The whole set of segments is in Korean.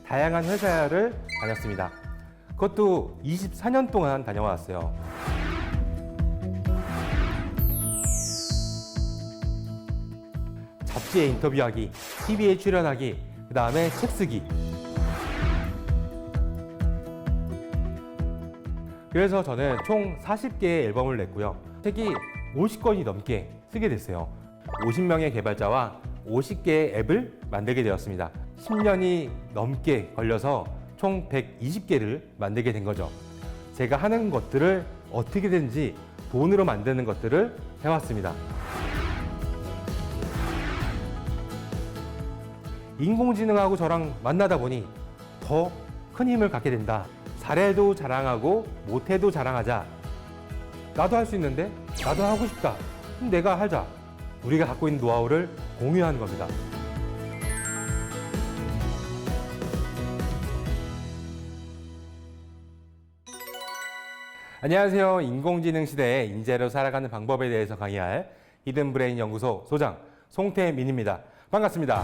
다양한 회사를 다녔습니다. 그것도 24년 동안 다녀왔어요. 잡지에 인터뷰하기, TV에 출연하기, 그 다음에 책 쓰기. 그래서 저는 총 40개의 앨범을 냈고요. 책이 50권이 넘게 쓰게 됐어요. 50명의 개발자와 50개의 앱을 만들게 되었습니다. 10년이 넘게 걸려서 총 120개를 만들게 된 거죠. 제가 하는 것들을 어떻게든지 돈으로 만드는 것들을 해왔습니다. 인공지능하고 저랑 만나다 보니 더 큰 힘을 갖게 된다. 잘해도 자랑하고 못해도 자랑하자. 나도 할 수 있는데 나도 하고 싶다. 그럼 내가 하자. 우리가 갖고 있는 노하우를 공유하는 겁니다. 안녕하세요. 인공지능 시대의 인재로 살아가는 방법에 대해서 강의할 히든브레인 연구소 소장 송태민입니다. 반갑습니다.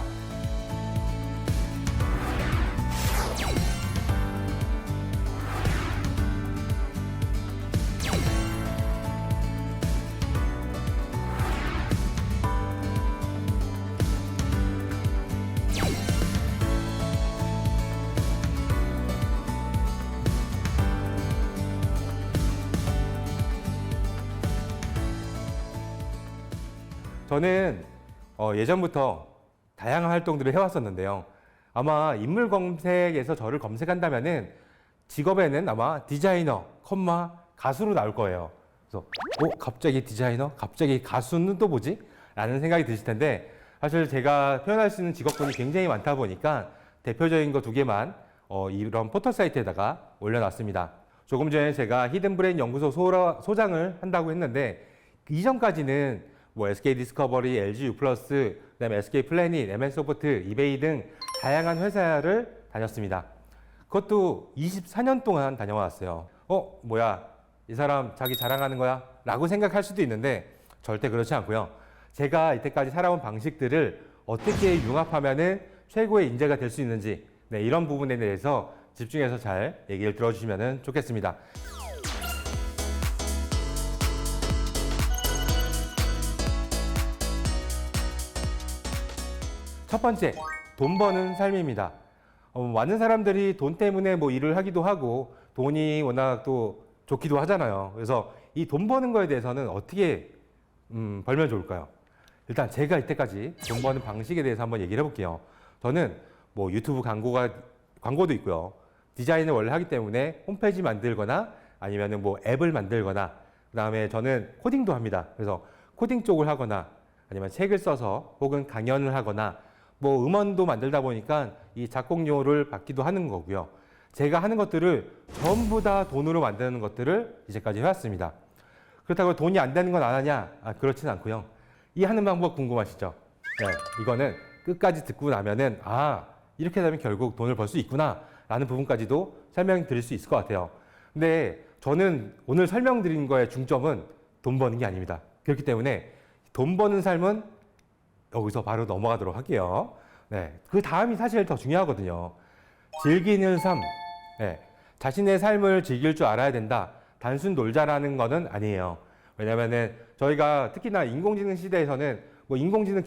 저는 예전부터 다양한 활동들을 해왔었는데요. 아마 인물 검색에서 저를 검색한다면은 직업에는 아마 디자이너, 가수로 나올 거예요. 그래서 갑자기 디자이너? 갑자기 가수는 또 뭐지? 라는 생각이 드실 텐데 사실 제가 표현할 수 있는 직업군이 굉장히 많다 보니까 대표적인 거 2개만 이런 포털 사이트에다가 올려놨습니다. 조금 전에 제가 히든브레인 연구소 소장을 한다고 했는데 이전까지는 SK 디스커버리, LG U+, 그다음에 SK 플래닛, MN소프트, 이베이 등 다양한 회사를 다녔습니다. 그것도 24년 동안 다녀왔어요. 뭐야, 이 사람 자기 자랑하는 거야? 라고 생각할 수도 있는데 절대 그렇지 않고요. 제가 이때까지 살아온 방식들을 어떻게 융합하면은 최고의 인재가 될 수 있는지 이런 부분에 대해서 집중해서 잘 얘기를 들어주시면 좋겠습니다. 첫 번째, 돈 버는 삶입니다. 많은 사람들이 돈 때문에 일을 하기도 하고 돈이 워낙 또 좋기도 하잖아요. 그래서 이 돈 버는 거에 대해서는 어떻게 벌면 좋을까요? 일단 제가 이때까지 돈 버는 방식에 대해서 한번 얘기를 해볼게요. 저는 유튜브 광고도 있고요. 디자인을 원래 하기 때문에 홈페이지 만들거나 아니면 앱을 만들거나 그 다음에 저는 코딩도 합니다. 그래서 코딩 쪽을 하거나 아니면 책을 써서 혹은 강연을 하거나 음원도 만들다 보니까 이 작곡료를 받기도 하는 거고요. 제가 하는 것들을 전부 다 돈으로 만드는 것들을 이제까지 해왔습니다. 그렇다고 돈이 안 되는 건 안 하냐? 그렇진 않고요. 이 하는 방법 궁금하시죠? 네, 이거는 끝까지 듣고 나면은 이렇게 되면 결국 돈을 벌 수 있구나 라는 부분까지도 설명드릴 수 있을 것 같아요. 근데 저는 오늘 설명드린 거의 중점은 돈 버는 게 아닙니다. 그렇기 때문에 돈 버는 삶은 여기서 바로 넘어가도록 할게요. 그 다음이 사실 더 중요하거든요. 즐기는 삶. 자신의 삶을 즐길 줄 알아야 된다. 단순 놀자라는 거는 아니에요. 왜냐면은 저희가 특히나 인공지능 시대에서는 인공지능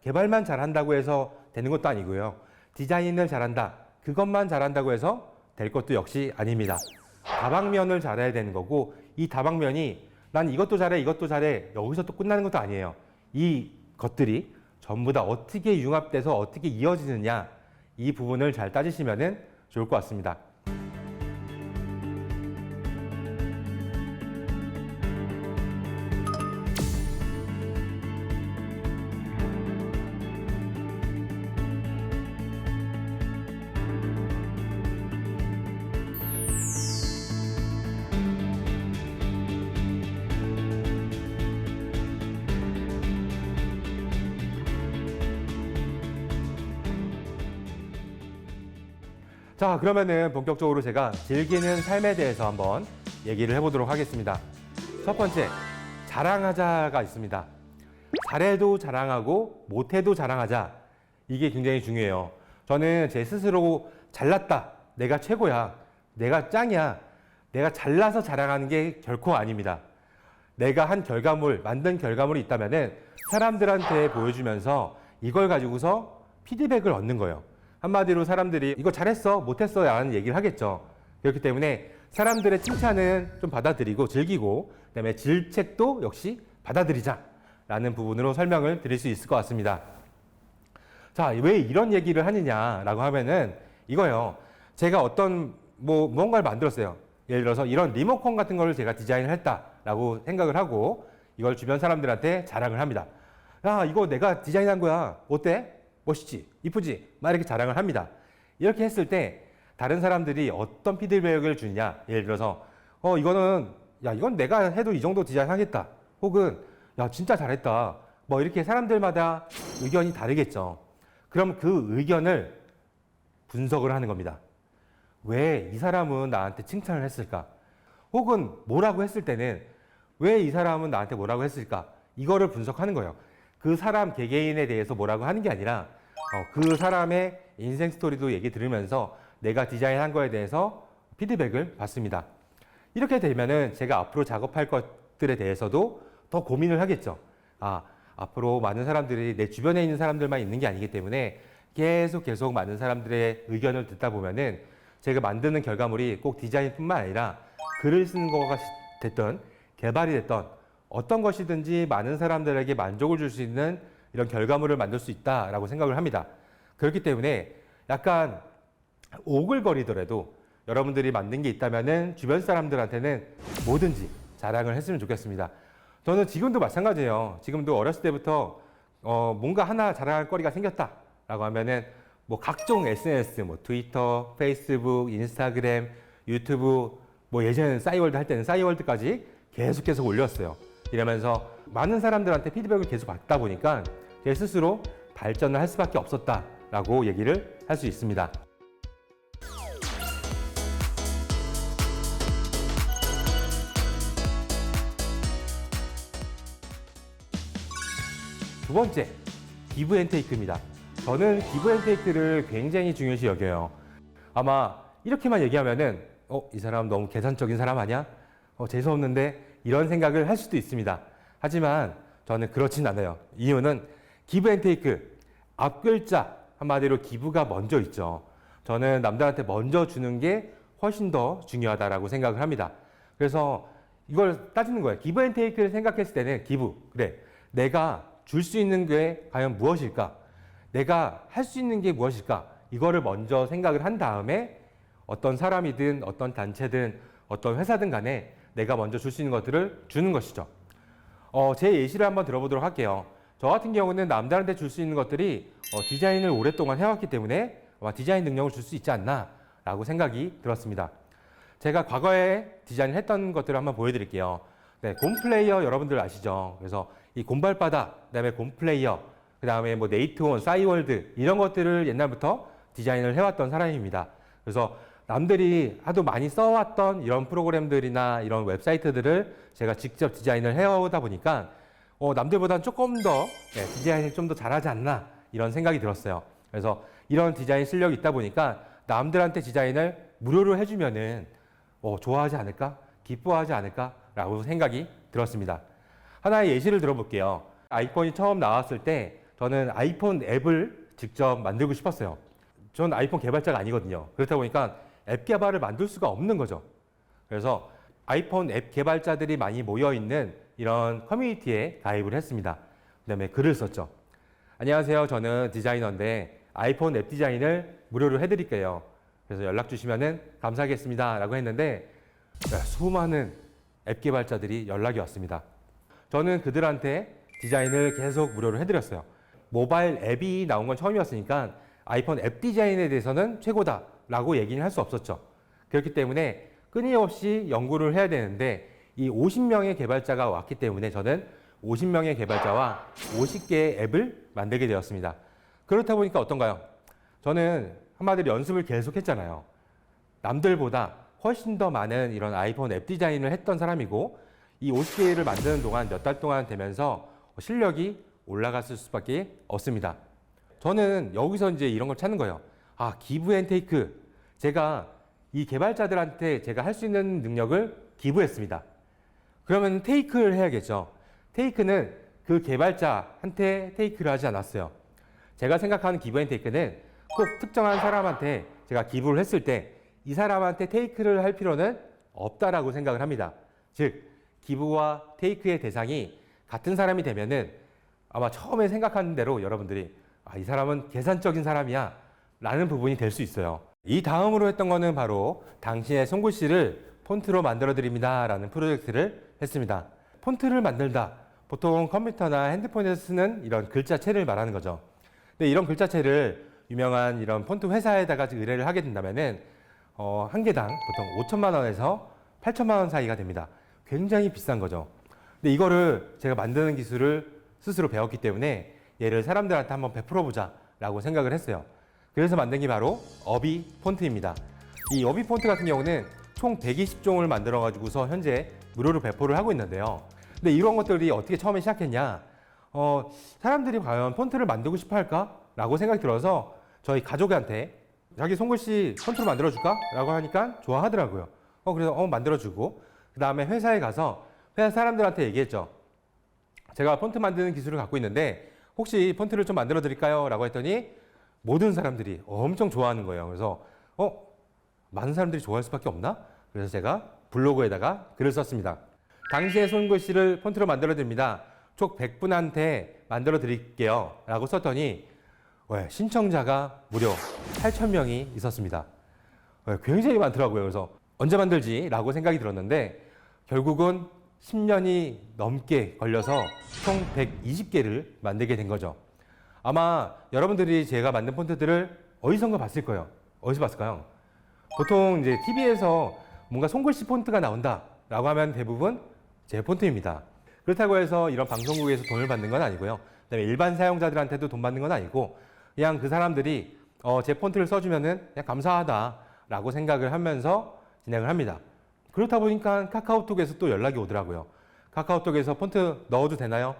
개발만 잘한다고 해서 되는 것도 아니고요. 디자인을 잘한다. 그것만 잘한다고 해서 될 것도 역시 아닙니다. 다방면을 잘해야 되는 거고 이 다방면이 난 이것도 잘해, 이것도 잘해. 여기서 또 끝나는 것도 아니에요. 이 것들이 전부 다 어떻게 융합돼서 어떻게 이어지느냐 이 부분을 잘 따지시면 좋을 것 같습니다. 자, 그러면은 본격적으로 제가 즐기는 삶에 대해서 한번 얘기를 해보도록 하겠습니다. 첫 번째, 자랑하자가 있습니다. 잘해도 자랑하고 못해도 자랑하자. 이게 굉장히 중요해요. 저는 제 스스로 잘났다, 내가 최고야, 내가 짱이야, 내가 잘나서 자랑하는 게 결코 아닙니다. 내가 한 결과물, 만든 결과물이 있다면은 사람들한테 보여주면서 이걸 가지고서 피드백을 얻는 거예요. 한마디로 사람들이 이거 잘했어, 못했어 라는 얘기를 하겠죠. 그렇기 때문에 사람들의 칭찬은 좀 받아들이고 즐기고, 그다음에 질책도 역시 받아들이자 라는 부분으로 설명을 드릴 수 있을 것 같습니다. 자, 왜 이런 얘기를 하느냐라고 하면은 이거예요. 제가 어떤 무언가를 만들었어요. 예를 들어서 이런 리모컨 같은 거를 제가 디자인을 했다라고 생각을 하고 이걸 주변 사람들한테 자랑을 합니다. 야, 이거 내가 디자인한 거야. 어때? 멋있지? 이쁘지? 막 이렇게 자랑을 합니다. 이렇게 했을 때 다른 사람들이 어떤 피드백을 주냐? 예를 들어서 이건 내가 해도 이 정도 디자인하겠다. 혹은 야, 진짜 잘했다. 뭐 이렇게 사람들마다 의견이 다르겠죠. 그럼 그 의견을 분석을 하는 겁니다. 왜 이 사람은 나한테 칭찬을 했을까? 혹은 뭐라고 했을 때는 왜 이 사람은 나한테 뭐라고 했을까? 이거를 분석하는 거예요. 그 사람 개개인에 대해서 뭐라고 하는 게 아니라 그 사람의 인생 스토리도 얘기 들으면서 내가 디자인한 거에 대해서 피드백을 받습니다. 이렇게 되면은 제가 앞으로 작업할 것들에 대해서도 더 고민을 하겠죠. 앞으로 많은 사람들이 내 주변에 있는 사람들만 있는 게 아니기 때문에 계속 많은 사람들의 의견을 듣다 보면은 제가 만드는 결과물이 꼭 디자인뿐만 아니라 글을 쓰는 거가 됐던 개발이 됐던 어떤 것이든지 많은 사람들에게 만족을 줄 수 있는 이런 결과물을 만들 수 있다라고 생각을 합니다. 그렇기 때문에 약간 오글거리더라도 여러분들이 만든 게 있다면은 주변 사람들한테는 뭐든지 자랑을 했으면 좋겠습니다. 저는 지금도 마찬가지예요. 지금도 어렸을 때부터 뭔가 하나 자랑할 거리가 생겼다라고 하면은 각종 SNS, 트위터, 페이스북, 인스타그램, 유튜브, 예전에는 싸이월드 할 때는 싸이월드까지 계속 올렸어요. 이러면서 많은 사람들한테 피드백을 계속 받다 보니까 제 스스로 발전을 할 수밖에 없었다라고 얘기를 할 수 있습니다. 두 번째, 기브 앤 테이크입니다. 저는 기브 앤 테이크를 굉장히 중요시 여겨요. 아마 이렇게만 얘기하면은 이 사람 너무 계산적인 사람 아니야? 재수없는데 이런 생각을 할 수도 있습니다. 하지만 저는 그렇진 않아요. 이유는 기브 앤 테이크, 앞글자 한마디로 기브가 먼저 있죠. 저는 남들한테 먼저 주는 게 훨씬 더 중요하다라고 생각을 합니다. 그래서 이걸 따지는 거예요. 기브 앤 테이크를 생각했을 때는 기브, 그래, 내가 줄 수 있는 게 과연 무엇일까? 내가 할 수 있는 게 무엇일까? 이거를 먼저 생각을 한 다음에 어떤 사람이든 어떤 단체든 어떤 회사든 간에 내가 먼저 줄 수 있는 것들을 주는 것이죠. 제 예시를 한번 들어보도록 할게요. 저 같은 경우는 남들한테 줄 수 있는 것들이 디자인을 오랫동안 해왔기 때문에 아마 디자인 능력을 줄 수 있지 않나 라고 생각이 들었습니다. 제가 과거에 디자인을 했던 것들을 한번 보여드릴게요. 네, 곰플레이어 여러분들 아시죠? 그래서 이 곰발바닥, 그 다음에 곰플레이어, 그 다음에 네이트온, 싸이월드 이런 것들을 옛날부터 디자인을 해왔던 사람입니다. 그래서 남들이 하도 많이 써왔던 이런 프로그램들이나 이런 웹사이트들을 제가 직접 디자인을 해오다 보니까 남들보다는 조금 더 디자인을 좀 더 잘하지 않나 이런 생각이 들었어요. 그래서 이런 디자인 실력이 있다 보니까 남들한테 디자인을 무료로 해주면은 좋아하지 않을까? 기뻐하지 않을까? 라고 생각이 들었습니다. 하나의 예시를 들어볼게요. 아이폰이 처음 나왔을 때 저는 아이폰 앱을 직접 만들고 싶었어요. 전 아이폰 개발자가 아니거든요. 그렇다 보니까 앱 개발을 만들 수가 없는 거죠. 그래서 아이폰 앱 개발자들이 많이 모여있는 이런 커뮤니티에 가입을 했습니다. 그 다음에 글을 썼죠. 안녕하세요. 저는 디자이너인데 아이폰 앱 디자인을 무료로 해드릴게요. 그래서 연락 주시면 감사하겠습니다. 라고 했는데 수많은 앱 개발자들이 연락이 왔습니다. 저는 그들한테 디자인을 계속 무료로 해드렸어요. 모바일 앱이 나온 건 처음이었으니까 아이폰 앱 디자인에 대해서는 최고다라고 얘기는 할 수 없었죠. 그렇기 때문에 끊임없이 연구를 해야 되는데 이 50명의 개발자가 왔기 때문에 저는 50명의 개발자와 50개의 앱을 만들게 되었습니다. 그렇다 보니까 어떤가요? 저는 한마디로 연습을 계속 했잖아요. 남들보다 훨씬 더 많은 이런 아이폰 앱 디자인을 했던 사람이고 이 50개를 만드는 동안 몇 달 동안 되면서 실력이 올라갔을 수밖에 없습니다. 저는 여기서 이제 이런 걸 찾는 거예요. 아, 기브 앤 테이크. 제가 이 개발자들한테 제가 할 수 있는 능력을 기부했습니다. 그러면 테이크를 해야겠죠. 테이크는 그 개발자한테 테이크를 하지 않았어요. 제가 생각하는 기브 앤 테이크는 꼭 특정한 사람한테 제가 기부를 했을 때 이 사람한테 테이크를 할 필요는 없다라고 생각을 합니다. 즉, 기부와 테이크의 대상이 같은 사람이 되면은 아마 처음에 생각하는 대로 여러분들이 이 사람은 계산적인 사람이야 라는 부분이 될 수 있어요. 이 다음으로 했던 거는 바로 당시의 손글씨를 폰트로 만들어 드립니다 라는 프로젝트를 했습니다. 폰트를 만들다. 보통 컴퓨터나 핸드폰에서 쓰는 이런 글자체를 말하는 거죠. 근데 이런 글자체를 유명한 이런 폰트 회사에다가 의뢰를 하게 된다면은 한 개당 보통 5천만 원에서 8천만 원 사이가 됩니다. 굉장히 비싼 거죠. 근데 이거를 제가 만드는 기술을 스스로 배웠기 때문에 얘를 사람들한테 한번 베풀어 보자 라고 생각을 했어요. 그래서 만든 게 바로 어비 폰트입니다. 이 어비 폰트 같은 경우는 총 120종을 만들어 가지고서 현재 무료로 배포를 하고 있는데요. 근데 이런 것들이 어떻게 처음에 시작했냐? 사람들이 과연 폰트를 만들고 싶어 할까? 라고 생각이 들어서 저희 가족한테 자기 손글씨 폰트로 만들어줄까? 라고 하니까 좋아하더라고요. 그래서 만들어주고 그 다음에 회사에 가서 회사 사람들한테 얘기했죠. 제가 폰트 만드는 기술을 갖고 있는데 혹시 폰트를 좀 만들어 드릴까요? 라고 했더니 모든 사람들이 엄청 좋아하는 거예요. 그래서 많은 사람들이 좋아할 수밖에 없나? 그래서 제가 블로그에다가 글을 썼습니다. 당시의 손글씨를 폰트로 만들어 드립니다. 총 100분한테 만들어 드릴게요. 라고 썼더니 신청자가 무려 8,000명이 있었습니다. 굉장히 많더라고요. 그래서 언제 만들지? 라고 생각이 들었는데 결국은 10년이 넘게 걸려서 총 120개를 만들게 된 거죠. 아마 여러분들이 제가 만든 폰트들을 어디선가 봤을 거예요. 어디서 봤을까요? 보통 이제 TV에서 뭔가 손글씨 폰트가 나온다라고 하면 대부분 제 폰트입니다. 그렇다고 해서 이런 방송국에서 돈을 받는 건 아니고요. 그다음에 일반 사용자들한테도 돈 받는 건 아니고 그냥 그 사람들이 제 폰트를 써주면은 그냥 감사하다라고 생각을 하면서 진행을 합니다. 그렇다 보니까 카카오톡에서 또 연락이 오더라고요. 카카오톡에서 폰트 넣어도 되나요?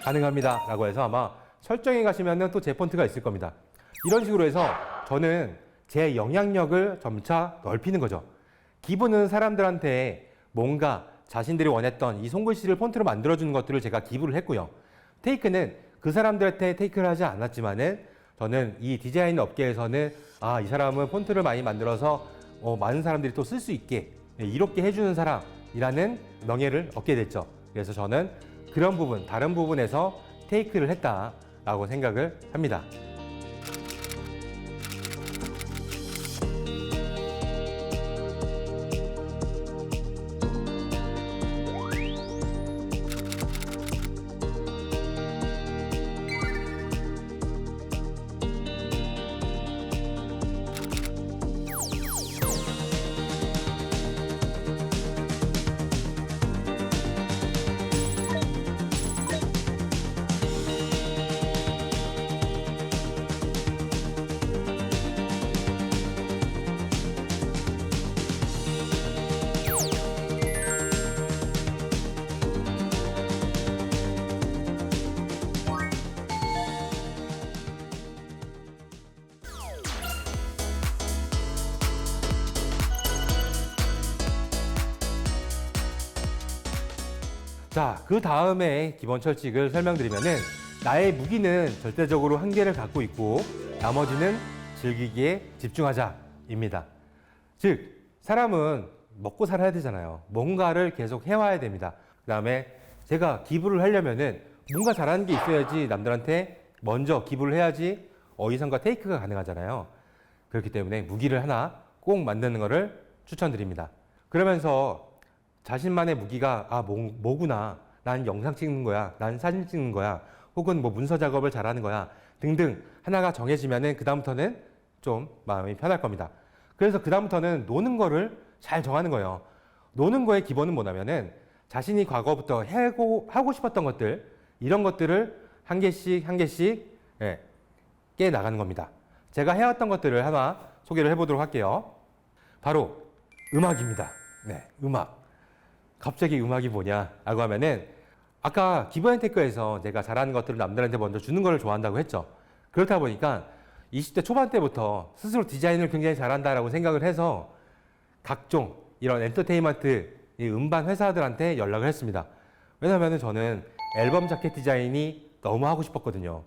가능합니다. 라고 해서 아마 설정에 가시면은 또 제 폰트가 있을 겁니다. 이런 식으로 해서 저는 제 영향력을 점차 넓히는 거죠. 기부는 사람들한테 뭔가 자신들이 원했던 이 손글씨를 폰트로 만들어주는 것들을 제가 기부를 했고요. 테이크는 그 사람들한테 테이크를 하지 않았지만은 저는 이 디자인 업계에서는 이 사람은 폰트를 많이 만들어서 많은 사람들이 또 쓸 수 있게 이렇게 해주는 사람이라는 명예를 얻게 됐죠. 그래서 저는 그런 부분, 다른 부분에서 테이크를 했다라고 생각을 합니다. 자, 그 다음에 기본 철칙을 설명드리면은 나의 무기는 절대적으로 한계를 갖고 있고 나머지는 즐기기에 집중하자입니다. 즉, 사람은 먹고 살아야 되잖아요. 뭔가를 계속 해와야 됩니다. 그 다음에 제가 기부를 하려면은 뭔가 잘하는 게 있어야지 남들한테 먼저 기부를 해야지 어디선가 테이크가 가능하잖아요. 그렇기 때문에 무기를 하나 꼭 만드는 것을 추천드립니다. 그러면서 자신만의 무기가 뭐구나, 난 영상 찍는 거야, 난 사진 찍는 거야, 혹은 뭐 문서 작업을 잘하는 거야 등등 하나가 정해지면은 그 다음부터는 좀 마음이 편할 겁니다. 그래서 그 다음부터는 노는 거를 잘 정하는 거예요. 노는 거의 기본은 뭐냐면은 자신이 과거부터 하고 싶었던 것들, 이런 것들을 한 개씩 깨 나가는 겁니다. 제가 해왔던 것들을 하나 소개를 해보도록 할게요. 바로 음악입니다. 네, 음악. 갑자기 음악이 뭐냐라고 하면은 아까 기브앤테이크에서 제가 잘하는 것들을 남들한테 먼저 주는 걸 좋아한다고 했죠. 그렇다 보니까 20대 초반 때부터 스스로 디자인을 굉장히 잘한다라고 생각을 해서 각종 이런 엔터테인먼트 이 음반 회사들한테 연락을 했습니다. 왜냐하면 저는 앨범 자켓 디자인이 너무 하고 싶었거든요.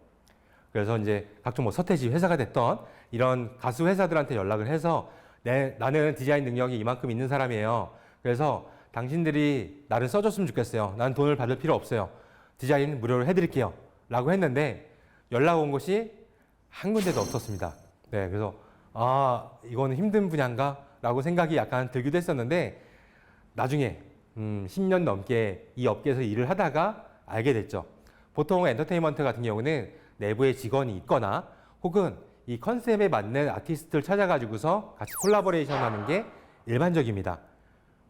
그래서 이제 각종 뭐 서태지 회사가 됐던 이런 가수 회사들한테 연락을 해서 나는 디자인 능력이 이만큼 있는 사람이에요. 그래서 당신들이 나를 써줬으면 좋겠어요. 나는 돈을 받을 필요 없어요. 디자인 무료로 해드릴게요. 라고 했는데 연락 온 곳이 한 군데도 없었습니다. 네, 그래서 이거는 힘든 분야인가? 라고 생각이 약간 들기도 했었는데 나중에 10년 넘게 이 업계에서 일을 하다가 알게 됐죠. 보통 엔터테인먼트 같은 경우는 내부에 직원이 있거나 혹은 이 컨셉에 맞는 아티스트를 찾아가지고서 같이 콜라보레이션 하는 게 일반적입니다.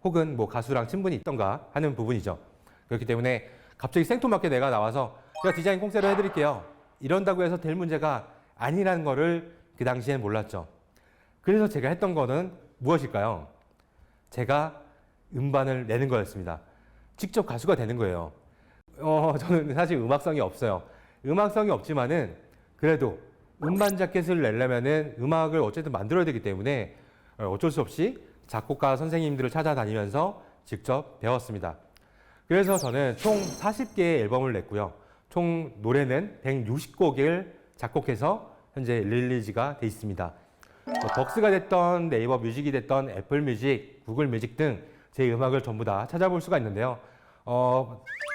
혹은 뭐 가수랑 친분이 있던가 하는 부분이죠. 그렇기 때문에 갑자기 생뚱맞게 내가 나와서 제가 디자인 꽁세로 해드릴게요. 이런다고 해서 될 문제가 아니라는 거를 그 당시엔 몰랐죠. 그래서 제가 했던 거는 무엇일까요? 제가 음반을 내는 거였습니다. 직접 가수가 되는 거예요. 저는 사실 음악성이 없어요. 음악성이 없지만은 그래도 음반 자켓을 내려면은 음악을 어쨌든 만들어야 되기 때문에 어쩔 수 없이 작곡가 선생님들을 찾아다니면서 직접 배웠습니다. 그래서 저는 총 40개의 앨범을 냈고요. 총 노래는 160곡을 작곡해서 현재 릴리즈가 돼 있습니다. 벅스가 됐던 네이버 뮤직이 됐던 애플 뮤직, 구글 뮤직 등 제 음악을 전부 다 찾아볼 수가 있는데요.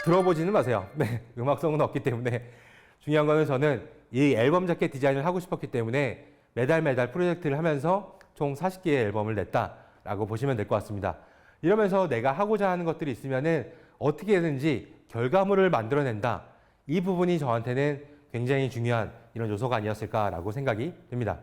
들어보지는 마세요. 네, 음악성은 없기 때문에 중요한 거는 저는 이 앨범 자켓 디자인을 하고 싶었기 때문에 매달 프로젝트를 하면서 총 40개의 앨범을 냈다라고 보시면 될 것 같습니다. 이러면서 내가 하고자 하는 것들이 있으면은 어떻게든지 결과물을 만들어낸다. 이 부분이 저한테는 굉장히 중요한 이런 요소가 아니었을까라고 생각이 듭니다.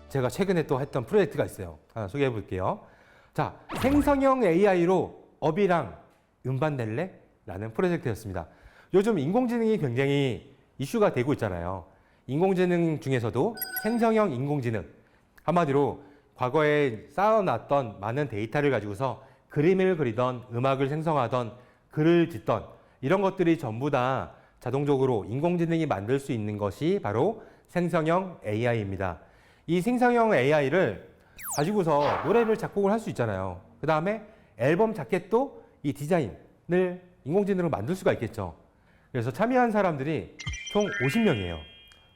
제가 최근에 또 했던 프로젝트가 있어요. 하나 소개해 볼게요. 자, 생성형 AI로 업이랑 음반 낼래? 라는 프로젝트였습니다. 요즘 인공지능이 굉장히 이슈가 되고 있잖아요. 인공지능 중에서도 생성형 인공지능. 한마디로 과거에 쌓아놨던 많은 데이터를 가지고서 그림을 그리던 음악을 생성하던 글을 짓던 이런 것들이 전부 다 자동적으로 인공지능이 만들 수 있는 것이 바로 생성형 AI입니다. 이 생성형 AI를 가지고서 노래를 작곡을 할 수 있잖아요. 그 다음에 앨범 자켓도 이 디자인을 인공지능으로 만들 수가 있겠죠. 그래서 참여한 사람들이 총 50명이에요.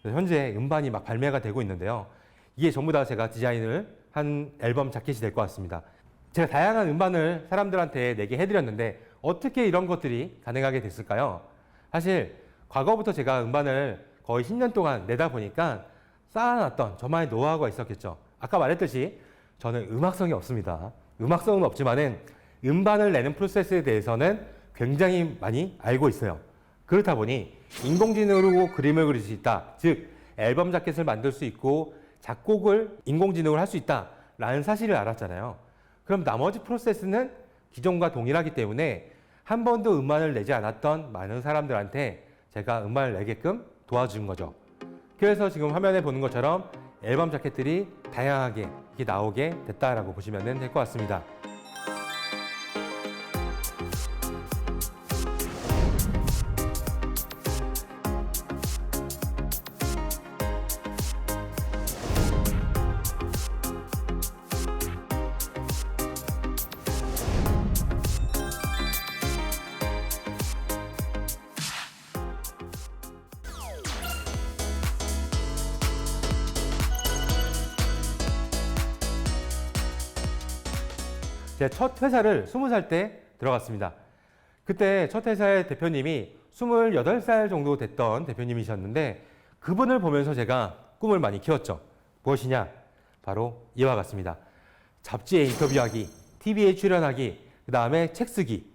현재 음반이 막 발매가 되고 있는데요. 이게 전부 다 제가 디자인을 한 앨범 자켓이 될 것 같습니다. 제가 다양한 음반을 사람들한테 내게 해드렸는데 어떻게 이런 것들이 가능하게 됐을까요? 사실 과거부터 제가 음반을 거의 10년 동안 내다 보니까 쌓아놨던 저만의 노하우가 있었겠죠. 아까 말했듯이 저는 음악성이 없습니다. 음악성은 없지만은 음반을 내는 프로세스에 대해서는 굉장히 많이 알고 있어요. 그렇다 보니 인공지능으로 그림을 그릴 수 있다. 즉 앨범 자켓을 만들 수 있고 작곡을 인공지능으로 할 수 있다라는 사실을 알았잖아요. 그럼 나머지 프로세스는 기존과 동일하기 때문에 한 번도 음반을 내지 않았던 많은 사람들한테 제가 음반을 내게끔 도와준 거죠. 그래서 지금 화면에 보는 것처럼 앨범 자켓들이 다양하게 이렇게 나오게 됐다라고 보시면 될 것 같습니다. 제 첫 회사를 20살 때 들어갔습니다. 그때 첫 회사의 대표님이 28살 정도 됐던 대표님이셨는데 그분을 보면서 제가 꿈을 많이 키웠죠. 무엇이냐? 바로 이와 같습니다. 잡지에 인터뷰하기, TV에 출연하기, 그 다음에 책 쓰기.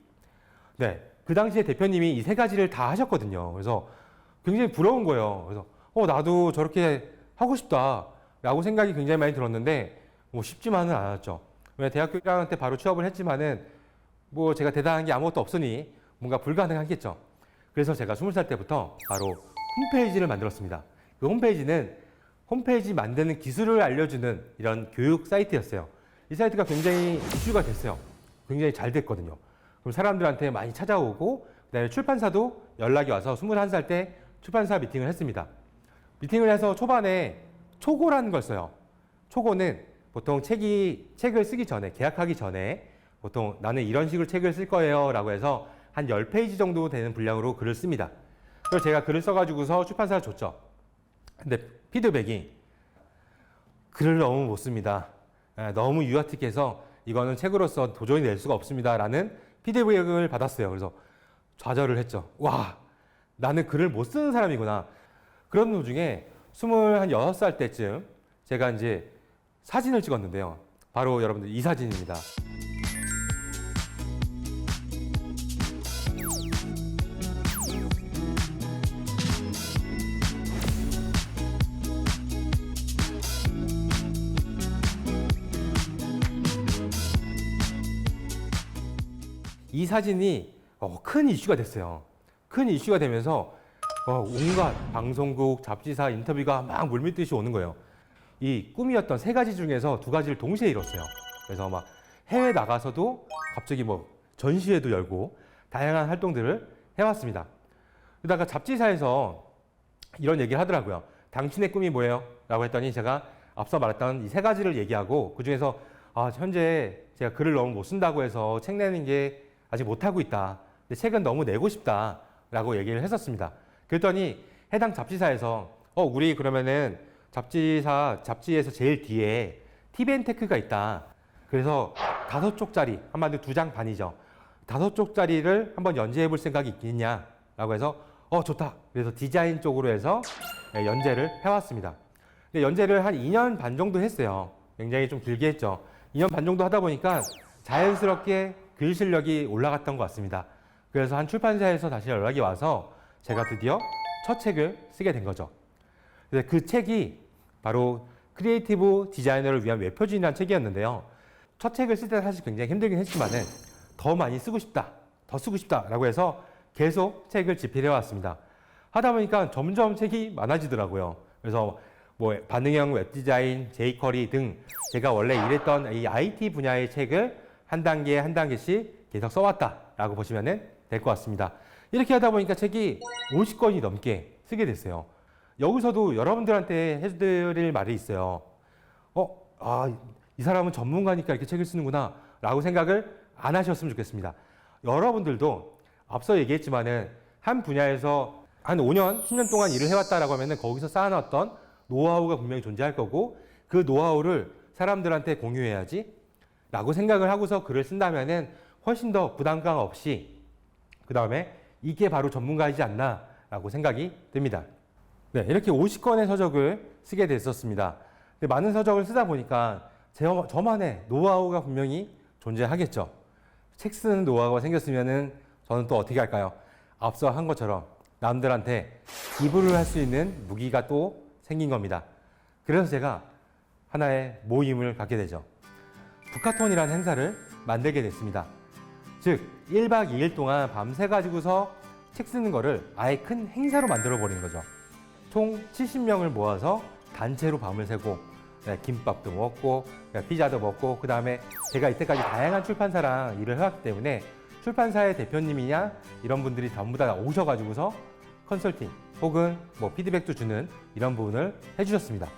네, 그 당시에 대표님이 이 세 가지를 다 하셨거든요. 그래서 굉장히 부러운 거예요. 그래서 나도 저렇게 하고 싶다라고 생각이 굉장히 많이 들었는데 뭐 쉽지만은 않았죠. 왜 대학교 1학년 때 바로 취업을 했지만은 뭐 제가 대단한 게 아무것도 없으니 뭔가 불가능하겠죠. 그래서 제가 20살 때부터 바로 홈페이지를 만들었습니다. 그 홈페이지는 홈페이지 만드는 기술을 알려주는 이런 교육 사이트였어요. 이 사이트가 굉장히 이슈가 됐어요. 굉장히 잘 됐거든요. 그럼 사람들한테 많이 찾아오고, 그다음에 출판사도 연락이 와서 21살 때 출판사 미팅을 했습니다. 미팅을 해서 초반에 초고라는 걸 써요. 초고는 보통 책을 쓰기 전에, 계약하기 전에 보통 나는 이런 식으로 책을 쓸 거예요 라고 해서 한 10페이지 정도 되는 분량으로 글을 씁니다. 그래서 제가 글을 써가지고서 출판사에 줬죠. 근데 피드백이 글을 너무 못 씁니다. 너무 유아틱해서 이거는 책으로서 도저히 낼 수가 없습니다 라는 피드백을 받았어요. 그래서 좌절을 했죠. 와, 나는 글을 못 쓰는 사람이구나. 그런 도중에 26살 때쯤 제가 이제 사진을 찍었는데요. 바로 여러분들 이 사진입니다. 이 사진이 큰 이슈가 됐어요. 큰 이슈가 되면서 온갖 방송국, 잡지사 인터뷰가 막 물밀듯이 오는 거예요. 이 꿈이었던 세 가지 중에서 두 가지를 동시에 이뤘어요. 그래서 막 해외 나가서도 갑자기 뭐 전시회도 열고 다양한 활동들을 해왔습니다. 그러다가 잡지사에서 이런 얘기를 하더라고요. 당신의 꿈이 뭐예요? 라고 했더니 제가 앞서 말했던 이 세 가지를 얘기하고 그 중에서 현재 제가 글을 너무 못 쓴다고 해서 책 내는 게 아직 못하고 있다. 근데 책은 너무 내고 싶다. 라고 얘기를 했었습니다. 그랬더니 해당 잡지사에서 우리 그러면은 잡지에서 제일 뒤에 티벤테크가 있다. 그래서 5쪽짜리, 한마디로 2장 반이죠. 5쪽짜리를 한번 연재해 볼 생각이 있겠냐? 라고 해서 좋다. 그래서 디자인 쪽으로 해서 연재를 해왔습니다. 근데 연재를 한 2년 반 정도 했어요. 굉장히 좀 길게 했죠. 2년 반 정도 하다 보니까 자연스럽게 글 실력이 올라갔던 것 같습니다. 그래서 한 출판사에서 다시 연락이 와서 제가 드디어 첫 책을 쓰게 된 거죠. 그 책이 바로 크리에이티브 디자이너를 위한 웹표지라는 책이었는데요. 첫 책을 쓸 때 사실 굉장히 힘들긴 했지만은 더 많이 쓰고 싶다, 더 쓰고 싶다라고 해서 계속 책을 집필해 왔습니다. 하다 보니까 점점 책이 많아지더라고요. 그래서 뭐 반응형 웹디자인, jQuery 등 제가 원래 일했던 이 IT 분야의 책을 한 단계 한 단계씩 계속 써왔다라고 보시면 될 것 같습니다. 이렇게 하다 보니까 책이 50권이 넘게 쓰게 됐어요. 여기서도 여러분들한테 해드릴 말이 있어요. 이 사람은 전문가니까 이렇게 책을 쓰는구나 라고 생각을 안 하셨으면 좋겠습니다. 여러분들도 앞서 얘기했지만은 한 분야에서 한 5년, 10년 동안 일을 해왔다라고 하면은 거기서 쌓아놨던 노하우가 분명히 존재할 거고 그 노하우를 사람들한테 공유해야지 라고 생각을 하고서 글을 쓴다면은 훨씬 더 부담감 없이 그 다음에 이게 바로 전문가이지 않나 라고 생각이 듭니다. 네, 이렇게 50권의 서적을 쓰게 됐었습니다. 근데 많은 서적을 쓰다 보니까 저만의 노하우가 분명히 존재하겠죠. 책 쓰는 노하우가 생겼으면은 저는 또 어떻게 할까요? 앞서 한 것처럼 남들한테 기부를 할 수 있는 무기가 또 생긴 겁니다. 그래서 제가 하나의 모임을 갖게 되죠. 북카톤이라는 행사를 만들게 됐습니다. 즉 1박 2일 동안 밤새 가지고서 책 쓰는 거를 아예 큰 행사로 만들어 버리는 거죠. 총 70명을 모아서 단체로 밤을 새고 김밥도 먹고 피자도 먹고 그 다음에 제가 이때까지 다양한 출판사랑 일을 해왔기 때문에 출판사의 대표님이냐 이런 분들이 전부 다 오셔가지고서 컨설팅 혹은 뭐 피드백도 주는 이런 부분을 해주셨습니다.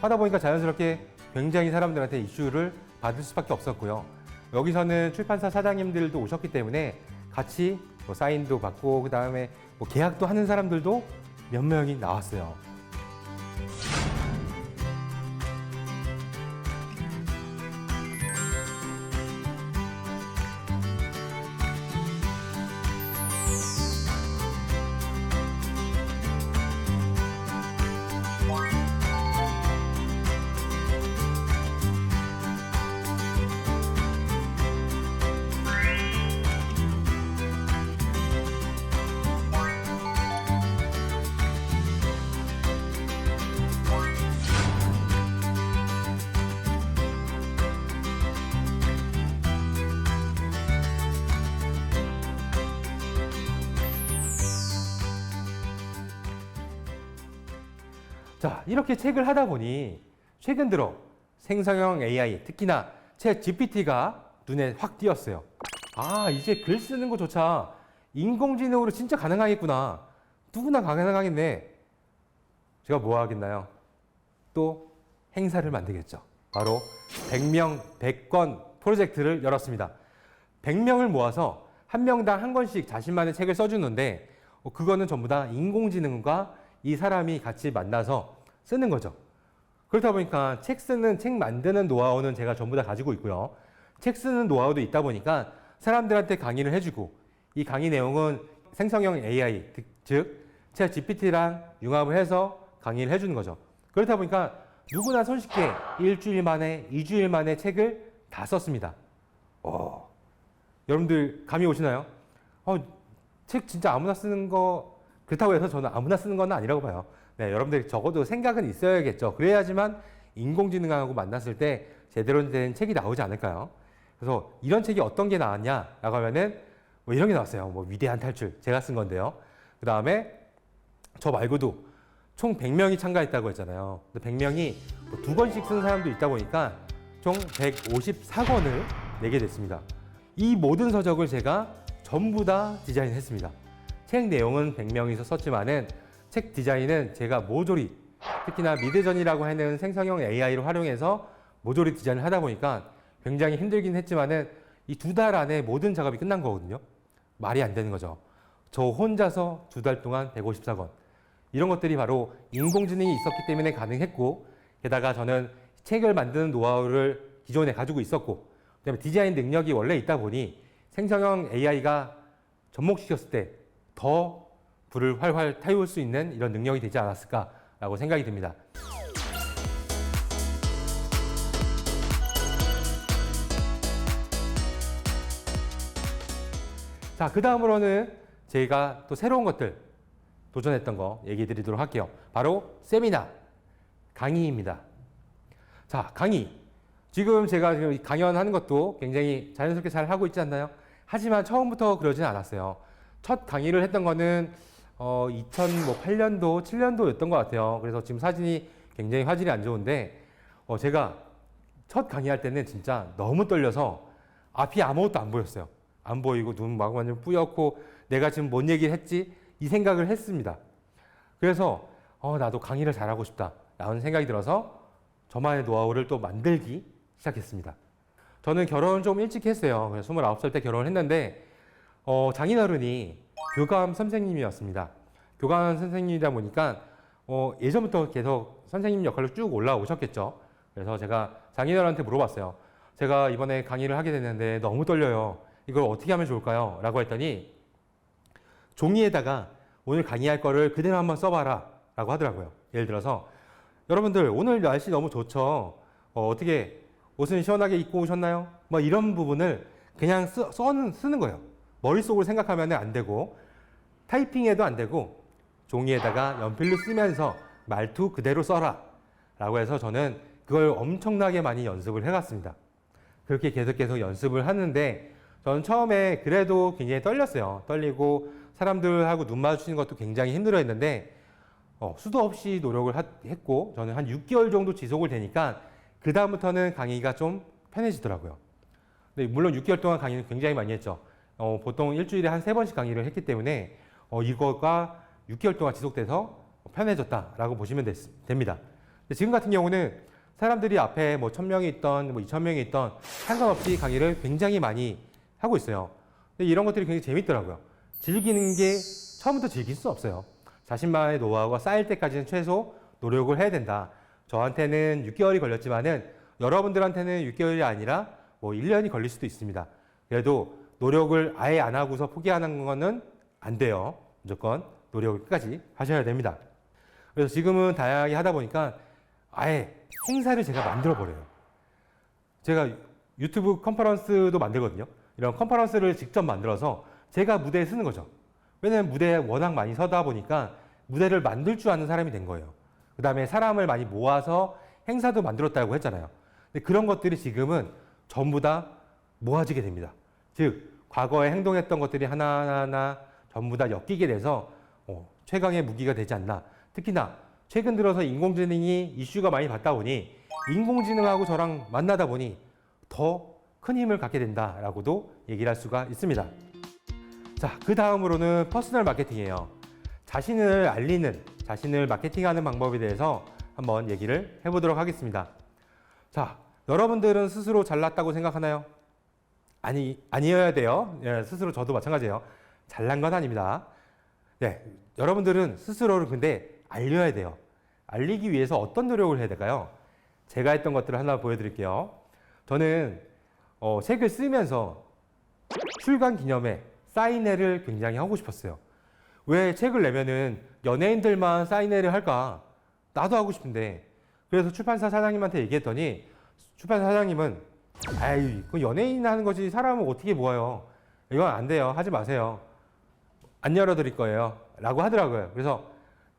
하다 보니까 자연스럽게 굉장히 사람들한테 이슈를 받을 수밖에 없었고요. 여기서는 출판사 사장님들도 오셨기 때문에 같이 뭐 사인도 받고 그 다음에 뭐 계약도 하는 사람들도 몇 명이 나왔어요. 자, 이렇게 책을 하다 보니 최근 들어 생성형 AI, 특히나 챗 GPT가 눈에 확 띄었어요. 아, 이제 글 쓰는 것조차 인공지능으로 진짜 가능하겠구나. 누구나 가능하겠네. 제가 뭐 하겠나요? 또 행사를 만들겠죠. 바로 100명 100권 프로젝트를 열었습니다. 100명을 모아서 한 명당 한 권씩 자신만의 책을 써주는데 그거는 전부 다 인공지능과 이 사람이 같이 만나서 쓰는 거죠. 그렇다 보니까 책 만드는 노하우는 제가 전부 다 가지고 있고요. 책 쓰는 노하우도 있다 보니까 사람들한테 강의를 해주고 이 강의 내용은 생성형 AI, 즉 챗 GPT랑 융합을 해서 강의를 해주는 거죠. 그렇다 보니까 누구나 손쉽게 일주일 만에, 2주일 만에 책을 다 썼습니다. 여러분들 감이 오시나요? 책 진짜 아무나 쓰는 거, 그렇다고 해서 저는 아무나 쓰는 건 아니라고 봐요. 네, 여러분들 적어도 생각은 있어야겠죠. 그래야지만 인공지능하고 만났을 때 제대로 된 책이 나오지 않을까요? 그래서 이런 책이 어떤 게 나왔냐라고 하면은 뭐 이런 게 나왔어요. 뭐 위대한 탈출, 제가 쓴 건데요. 그 다음에 저 말고도 총 100명이 참가했다고 했잖아요. 100명이 뭐 2권씩 쓴 사람도 있다 보니까 총 154권을 내게 됐습니다. 이 모든 서적을 제가 전부 다 디자인했습니다. 책 내용은 100명이서 썼지만은 책 디자인은 제가 모조리, 특히나 미드전이라고 하는 생성형 AI를 활용해서 모조리 디자인을 하다 보니까 굉장히 힘들긴 했지만은 이 2달 안에 모든 작업이 끝난 거거든요. 말이 안 되는 거죠. 저 혼자서 2달 동안 154권. 이런 것들이 바로 인공지능이 있었기 때문에 가능했고, 게다가 저는 책을 만드는 노하우를 기존에 가지고 있었고, 그다음에 디자인 능력이 원래 있다 보니 생성형 AI가 접목시켰을 때 더 불을 활활 태울 수 있는 이런 능력이 되지 않았을까라고 생각이 듭니다. 자, 그 다음으로는 제가 또 새로운 것들 도전했던 거 얘기 드리도록 할게요. 바로 세미나, 강의입니다. 자, 강의. 지금 제가 강연하는 것도 굉장히 자연스럽게 잘 하고 있지 않나요? 하지만 처음부터 그러진 않았어요. 첫 강의를 했던 거는 2008년도, 7년도였던 것 같아요. 그래서 지금 사진이 굉장히 화질이 안 좋은데 제가 첫 강의할 때는 진짜 너무 떨려서 앞이 아무것도 안 보였어요. 안 보이고 눈 막 완전 뿌옇고 내가 지금 뭔 얘기를 했지? 이 생각을 했습니다. 그래서 나도 강의를 잘하고 싶다 라는 생각이 들어서 저만의 노하우를 또 만들기 시작했습니다. 저는 결혼을 좀 일찍 했어요. 29살 때 결혼을 했는데 장인어른이 교감 선생님이었습니다. 교감 선생님이다 보니까 예전부터 계속 선생님 역할로 쭉 올라오셨겠죠. 그래서 제가 장인어른한테 물어봤어요. 제가 이번에 강의를 하게 됐는데 너무 떨려요. 이걸 어떻게 하면 좋을까요? 라고 했더니 종이에다가 오늘 강의할 거를 그대로 한번 써봐라 라고 하더라고요. 예를 들어서 여러분들 오늘 날씨 너무 좋죠. 어떻게 옷은 시원하게 입고 오셨나요? 뭐 이런 부분을 그냥 쓰는 거예요. 머릿속으로 생각하면 안 되고 타이핑해도 안 되고 종이에다가 연필로 쓰면서 말투 그대로 써라 라고 해서 저는 그걸 엄청나게 많이 연습을 해갔습니다. 그렇게 계속 연습을 하는데 저는 처음에 그래도 굉장히 떨렸어요. 떨리고 사람들하고 눈 마주치는 것도 굉장히 힘들어 했는데 수도 없이 노력을 했고 저는 한 6개월 정도 지속을 되니까 그 다음부터는 강의가 좀 편해지더라고요. 근데 물론 6개월 동안 강의는 굉장히 많이 했죠. 보통 일주일에 한 3번씩 강의를 했기 때문에 이거가 6개월 동안 지속돼서 편해졌다라고 보시면 됩니다. 근데 지금 같은 경우는 사람들이 앞에 뭐 1000명이 있던 뭐 2000명이 있던 상관없이 강의를 굉장히 많이 하고 있어요. 근데 이런 것들이 굉장히 재밌더라고요. 즐기는 게 처음부터 즐길 수 없어요. 자신만의 노하우가 쌓일 때까지는 최소 노력을 해야 된다. 저한테는 6개월이 걸렸지만은 여러분들한테는 6개월이 아니라 뭐 1년이 걸릴 수도 있습니다. 그래도 노력을 아예 안 하고서 포기하는 거는 안 돼요. 무조건 노력을 끝까지 하셔야 됩니다. 그래서 지금은 다양하게 하다 보니까 아예 행사를 제가 만들어 버려요. 제가 유튜브 컨퍼런스도 만들거든요. 이런 컨퍼런스를 직접 만들어서 제가 무대에 쓰는 거죠. 왜냐면 무대에 워낙 많이 서다 보니까 무대를 만들 줄 아는 사람이 된 거예요. 그 다음에 사람을 많이 모아서 행사도 만들었다고 했잖아요. 근데 그런 것들이 지금은 전부 다 모아지게 됩니다. 즉 과거에 행동했던 것들이 하나하나 전부 다 엮이게 돼서 최강의 무기가 되지 않나. 특히나 최근 들어서 인공지능이 이슈가 많이 받다 보니 인공지능하고 저랑 만나다 보니 더 큰 힘을 갖게 된다라고도 얘기를 할 수가 있습니다. 자, 그 다음으로는 퍼스널 마케팅이에요. 자신을 알리는, 자신을 마케팅하는 방법에 대해서 한번 얘기를 해보도록 하겠습니다. 자, 여러분들은 스스로 잘났다고 생각하나요? 아니어야 돼요. 예, 스스로 저도 마찬가지예요. 잘난 건 아닙니다. 네, 여러분들은 스스로를 근데 알려야 돼요. 알리기 위해서 어떤 노력을 해야 될까요? 제가 했던 것들을 하나 보여드릴게요. 저는 책을 쓰면서 출간 기념회, 사인회를 굉장히 하고 싶었어요. 왜 책을 내면은 연예인들만 사인회를 할까? 나도 하고 싶은데. 그래서 출판사 사장님한테 얘기했더니 출판사 사장님은 아이, 그 연예인 하는 거지 사람은 어떻게 모아요? 이건 안 돼요. 하지 마세요. 안 열어드릴 거예요. 라고 하더라고요. 그래서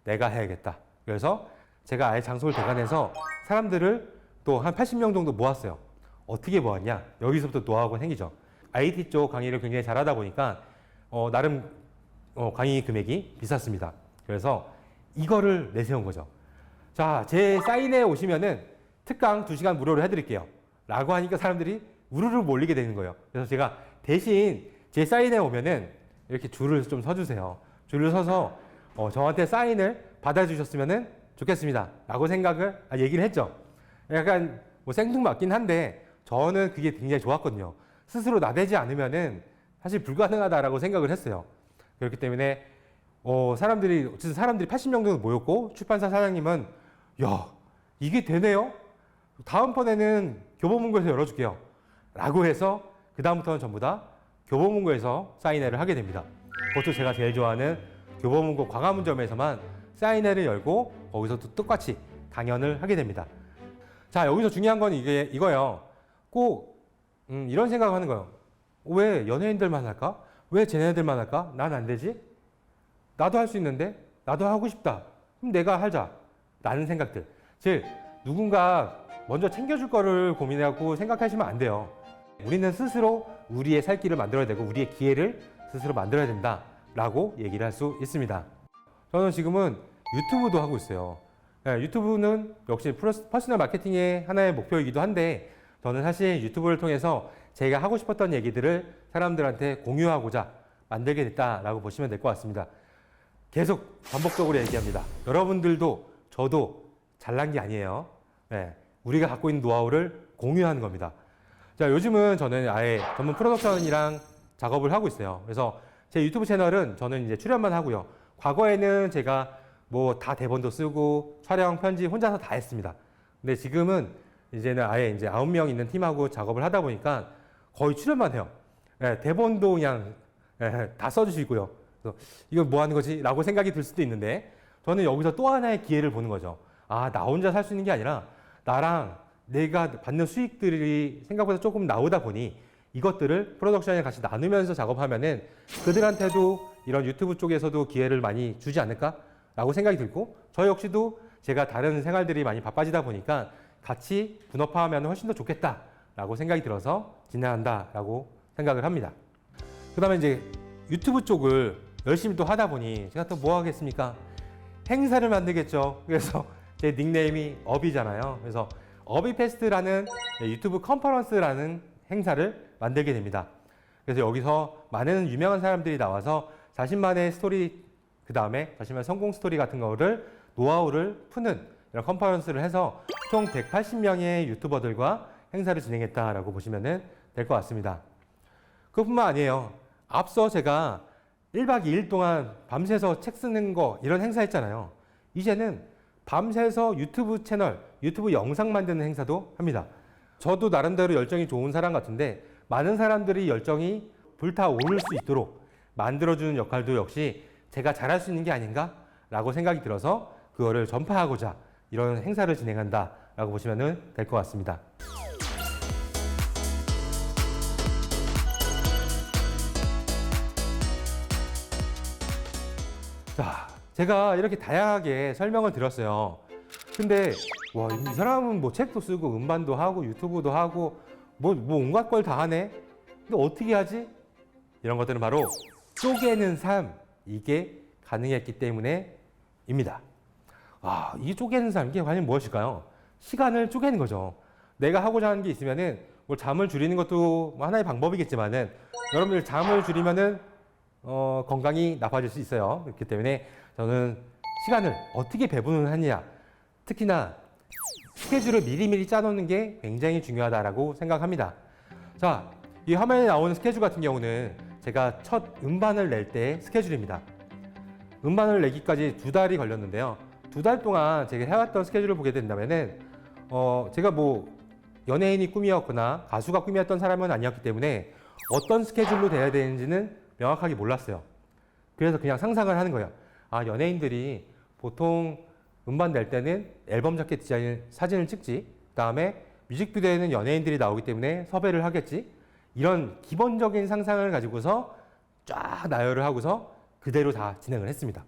내가 해야겠다. 그래서 제가 아예 장소를 대관해서 사람들을 또 한 80명 정도 모았어요. 어떻게 모았냐? 여기서부터 노하우가 생기죠. IT 쪽 강의를 굉장히 잘하다 보니까 나름 강의 금액이 비쌌습니다. 그래서 이거를 내세운 거죠. 자, 제 사인회에 오시면은 특강 2시간 무료로 해드릴게요. 라고 하니까 사람들이 우르르 몰리게 되는 거예요. 그래서 제가 대신 제 사인회에 오면은 이렇게 줄을 좀 서주세요. 줄을 서서 저한테 사인을 받아주셨으면 좋겠습니다. 라고 얘기를 했죠. 약간 뭐 생뚱맞긴 한데 저는 그게 굉장히 좋았거든요. 스스로 나대지 않으면은 사실 불가능하다라고 생각을 했어요. 그렇기 때문에 사람들이 80명 정도 모였고 출판사 사장님은 야, 이게 되네요? 다음번에는 교보문고에서 열어줄게요. 라고 해서 그 다음부터는 전부 다 교보문고에서 사인회를 하게 됩니다. 그것도 제가 제일 좋아하는 교보문고 광화문점에서만 사인회를 열고 거기서도 똑같이 강연을 하게 됩니다. 자, 여기서 중요한 건 이거예요. 꼭 이런 생각을 하는 거예요. 왜 연예인들만 할까? 왜 쟤네들만 할까? 난 안 되지? 나도 할 수 있는데? 나도 하고 싶다. 그럼 내가 하자. 라는 생각들. 즉, 누군가 먼저 챙겨줄 거를 고민하고 생각하시면 안 돼요. 우리는 스스로 우리의 살 길을 만들어야 되고 우리의 기회를 스스로 만들어야 된다라고 얘기를 할 수 있습니다. 저는 지금은 유튜브도 하고 있어요. 네, 유튜브는 역시 퍼스널 마케팅의 하나의 목표이기도 한데 저는 사실 유튜브를 통해서 제가 하고 싶었던 얘기들을 사람들한테 공유하고자 만들게 됐다라고 보시면 될 것 같습니다. 계속 반복적으로 얘기합니다. 여러분들도 저도 잘난 게 아니에요. 네, 우리가 갖고 있는 노하우를 공유하는 겁니다. 자, 요즘은 저는 아예 전문 프로덕션이랑 작업을 하고 있어요. 그래서 제 유튜브 채널은 저는 이제 출연만 하고요. 과거에는 제가 뭐 다 대본도 쓰고 촬영, 편집 혼자서 다 했습니다. 근데 지금은 이제는 아예 이제 9명 있는 팀하고 작업을 하다 보니까 거의 출연만 해요. 예, 대본도 그냥 다 써주시고요. 그래서 이거 뭐 하는 거지? 라고 생각이 들 수도 있는데 저는 여기서 또 하나의 기회를 보는 거죠. 아, 나 혼자 살 수 있는 게 아니라 나랑 내가 받는 수익들이 생각보다 조금 나오다 보니 이것들을 프로덕션에 같이 나누면서 작업하면은 그들한테도 이런 유튜브 쪽에서도 기회를 많이 주지 않을까라고 생각이 들고 저 역시도 제가 다른 생활들이 많이 바빠지다 보니까 같이 분업화하면 훨씬 더 좋겠다라고 생각이 들어서 진행한다라고 생각을 합니다. 그 다음에 이제 유튜브 쪽을 열심히 또 하다 보니 제가 또 뭐 하겠습니까? 행사를 만들겠죠. 그래서 제 닉네임이 업이잖아요. 그래서 업이페스트라는 유튜브 컨퍼런스라는 행사를 만들게 됩니다. 그래서 여기서 많은 유명한 사람들이 나와서 자신만의 스토리, 그 다음에 자신만의 성공 스토리 같은 거를 노하우를 푸는 이런 컨퍼런스를 해서 총 180명의 유튜버들과 행사를 진행했다라고 보시면 될 것 같습니다. 그뿐만 아니에요. 앞서 제가 1박 2일 동안 밤새서 책 쓰는 거 이런 행사 했잖아요. 이제는 밤새서 유튜브 채널, 유튜브 영상 만드는 행사도 합니다. 저도 나름대로 열정이 좋은 사람 같은데 많은 사람들이 열정이 불타오를 수 있도록 만들어주는 역할도 역시 제가 잘할 수 있는 게 아닌가? 라고 생각이 들어서 그거를 전파하고자 이런 행사를 진행한다라고 보시면 될 것 같습니다. 자, 제가 이렇게 다양하게 설명을 드렸어요. 근데 와, 이 사람은 뭐 책도 쓰고 음반도 하고 유튜브도 하고 뭐 온갖 걸 다 하네. 근데 어떻게 하지? 이런 것들은 바로 쪼개는 삶, 이게 가능했기 때문에입니다. 이 쪼개는 사람, 이게 과연 무엇일까요? 시간을 쪼개는 거죠. 내가 하고자 하는 게 있으면은 뭐 잠을 줄이는 것도 뭐 하나의 방법이겠지만은 여러분들 잠을 줄이면은 건강이 나빠질 수 있어요. 그렇기 때문에 저는 시간을 어떻게 배분을 하느냐, 특히나 스케줄을 미리미리 짜놓는 게 굉장히 중요하다라고 생각합니다. 자, 이 화면에 나오는 스케줄 같은 경우는 제가 첫 음반을 낼 때 스케줄입니다. 음반을 내기까지 2달이 걸렸는데요. 2달 동안 제가 해왔던 스케줄을 보게 된다면은 제가 뭐 연예인이 꿈이었거나 가수가 꿈이었던 사람은 아니었기 때문에 어떤 스케줄로 돼야 되는지는 명확하게 몰랐어요. 그래서 그냥 상상을 하는 거예요. 연예인들이 보통 음반 낼 때는 앨범 자켓 디자인 사진을 찍지, 그다음에 뮤직비디오에는 연예인들이 나오기 때문에 섭외를 하겠지, 이런 기본적인 상상을 가지고서 쫙 나열을 하고서 그대로 다 진행을 했습니다.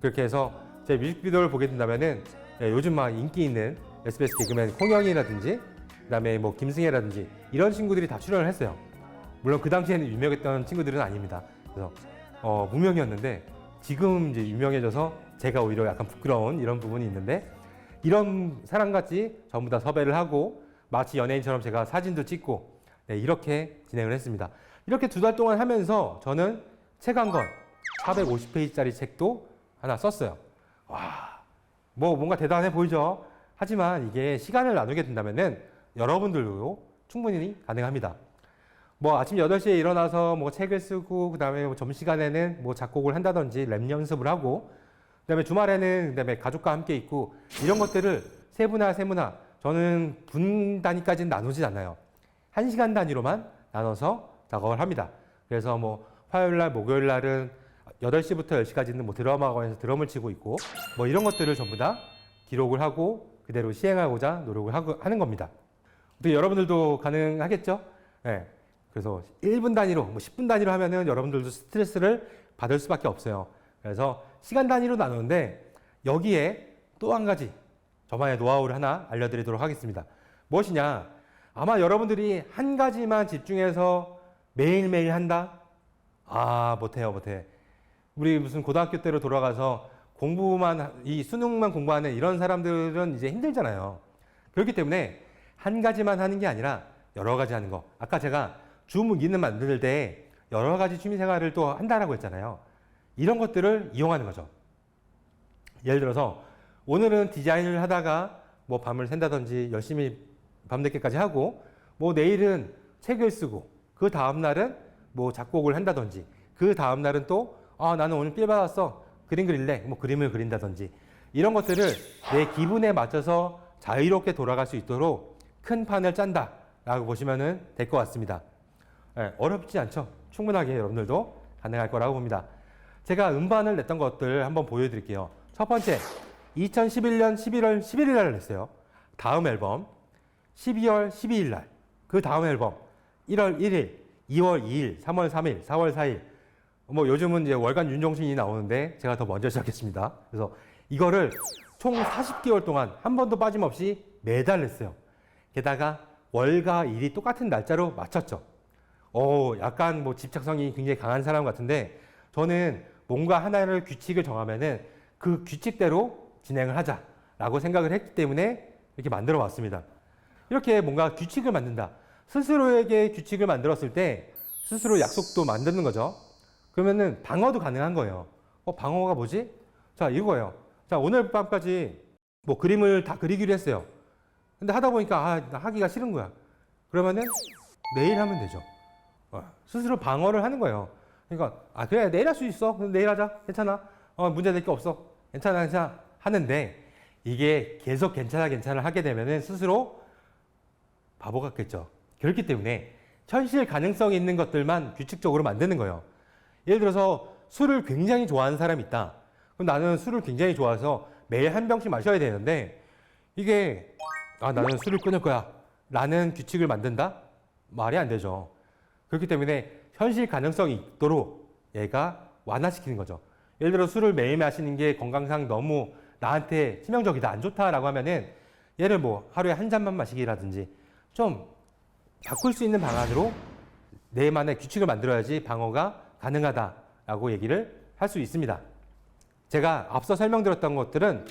그렇게 해서 제 뮤직비디오를 보게 된다면은 요즘 막 인기 있는 SBS 개그맨 홍영이라든지 그다음에 뭐 김승혜라든지 이런 친구들이 다 출연을 했어요. 물론 그 당시에는 유명했던 친구들은 아닙니다. 그래서 무명이었는데 지금 이제 유명해져서 제가 오히려 약간 부끄러운 이런 부분이 있는데, 이런 사람같이 전부 다 섭외를 하고 마치 연예인처럼 제가 사진도 찍고 이렇게 진행을 했습니다. 이렇게 2달 동안 하면서 저는 책 한 권, 450페이지짜리 책도 하나 썼어요. 뭐 뭔가 대단해 보이죠? 하지만 이게 시간을 나누게 된다면은 여러분들도 충분히 가능합니다. 뭐 아침 8시에 일어나서 뭐 책을 쓰고, 그 다음에 뭐 점심시간에는 뭐 작곡을 한다든지 랩 연습을 하고, 그 다음에 주말에는 그 다음에 가족과 함께 있고, 이런 것들을 세분화 저는 분 단위까지는 나누지 않아요. 1시간 단위로만 나눠서 작업을 합니다. 그래서 뭐 화요일 날, 목요일 날은 8시부터 10시까지는 뭐 드럼학원에서 드럼을 치고 있고, 뭐 이런 것들을 전부 다 기록을 하고 그대로 시행하고자 노력을 하는 겁니다. 어떻게 여러분들도 가능하겠죠? 네. 그래서 1분 단위로, 뭐 10분 단위로 하면은 여러분들도 스트레스를 받을 수밖에 없어요. 그래서 시간 단위로 나누는데 여기에 또 한 가지 저만의 노하우를 하나 알려드리도록 하겠습니다. 무엇이냐? 아마 여러분들이 한 가지만 집중해서 매일매일 한다? 못해요. 우리 무슨 고등학교 때로 돌아가서 이 수능만 공부하는 이런 사람들은 이제 힘들잖아요. 그렇기 때문에 한 가지만 하는 게 아니라 여러 가지 하는 거. 아까 제가 주무기는 만들 때 여러 가지 취미 생활을 또 한다라고 했잖아요. 이런 것들을 이용하는 거죠. 예를 들어서 오늘은 디자인을 하다가 뭐 밤을 샌다든지 열심히 밤늦게까지 하고, 뭐 내일은 책을 쓰고, 그 다음날은 뭐 작곡을 한다든지, 그 다음날은 또 나는 오늘 필 받았어, 그림 그릴래, 뭐 그림을 그린다든지, 이런 것들을 내 기분에 맞춰서 자유롭게 돌아갈 수 있도록 큰 판을 짠다 라고 보시면 될 것 같습니다. 어렵지 않죠? 충분하게 여러분들도 가능할 거라고 봅니다. 제가 음반을 냈던 것들 한번 보여드릴게요. 첫 번째, 2011년 11월 11일 날 냈어요. 다음 앨범 12월 12일 날, 그 다음 앨범 1월 1일, 2월 2일, 3월 3일, 4월 4일. 뭐 요즘은 이제 월간 윤종신이 나오는데 제가 더 먼저 시작했습니다. 그래서 이거를 총 40개월 동안 한 번도 빠짐없이 매달 냈어요. 게다가 월과 일이 똑같은 날짜로 맞췄죠. 약간 뭐 집착성이 굉장히 강한 사람 같은데, 저는 뭔가 하나를 규칙을 정하면은 그 규칙대로 진행을 하자라고 생각을 했기 때문에 이렇게 만들어 왔습니다. 이렇게 뭔가 규칙을 만든다. 스스로에게 규칙을 만들었을 때 스스로 약속도 만드는 거죠. 그러면은 방어도 가능한 거예요. 방어가 뭐지? 자, 이거예요. 자, 오늘 밤까지 뭐 그림을 다 그리기로 했어요. 근데 하다 보니까 하기가 싫은 거야. 그러면은 내일 하면 되죠. 스스로 방어를 하는 거예요. 그러니까 그래, 내일 할 수 있어. 내일 하자. 괜찮아. 문제 될 게 없어. 괜찮아 하는데, 이게 계속 괜찮아 하게 되면은 스스로 바보 같겠죠. 그렇기 때문에 현실 가능성이 있는 것들만 규칙적으로 만드는 거예요. 예를 들어서 술을 굉장히 좋아하는 사람이 있다. 그럼 나는 술을 굉장히 좋아해서 매일 한 병씩 마셔야 되는데, 이게 나는 술을 끊을 거야 라는 규칙을 만든다? 말이 안 되죠. 그렇기 때문에 현실 가능성이 있도록 얘가 완화시키는 거죠. 예를 들어 술을 매일 마시는 게 건강상 너무 나한테 치명적이다, 안 좋다라고 하면은 얘를 뭐 하루에 한 잔만 마시기라든지 좀 바꿀 수 있는 방안으로 내만의 규칙을 만들어야지 방어가 가능하다라고 얘기를 할 수 있습니다. 제가 앞서 설명드렸던 것들은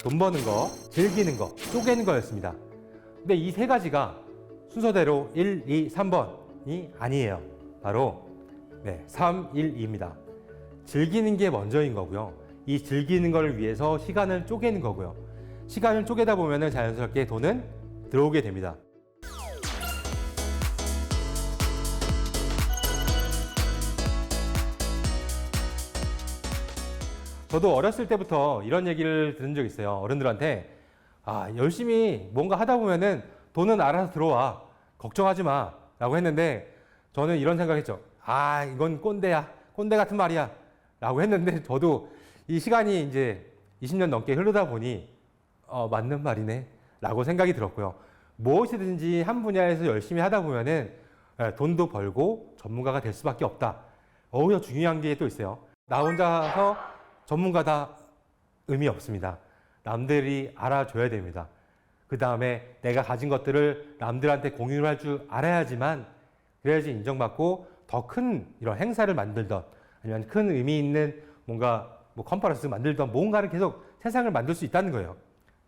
돈 버는 거, 즐기는 거, 쪼개는 거였습니다. 근데 이 세 가지가 순서대로 1, 2, 3번이 아니에요. 바로 3, 1, 2입니다. 즐기는 게 먼저인 거고요. 이 즐기는 걸 위해서 시간을 쪼개는 거고요. 시간을 쪼개다 보면 자연스럽게 돈은 들어오게 됩니다. 저도 어렸을 때부터 이런 얘기를 들은 적 있어요. 어른들한테 열심히 뭔가 하다 보면은 돈은 알아서 들어와. 걱정하지 마. 라고 했는데 저는 이런 생각했죠. 이건 꼰대야. 꼰대 같은 말이야. 라고 했는데 저도 이 시간이 이제 20년 넘게 흐르다 보니 맞는 말이네. 라고 생각이 들었고요. 무엇이든지 한 분야에서 열심히 하다 보면은 돈도 벌고 전문가가 될 수밖에 없다. 오히려 중요한 게 또 있어요. 나 혼자서 전문가다 의미 없습니다. 남들이 알아줘야 됩니다. 그 다음에 내가 가진 것들을 남들한테 공유를 할 줄 알아야지만 그래야지 인정받고 더 큰 이런 행사를 만들던 아니면 큰 의미 있는 뭔가 컨퍼런스 만들던 뭔가를 계속 세상을 만들 수 있다는 거예요.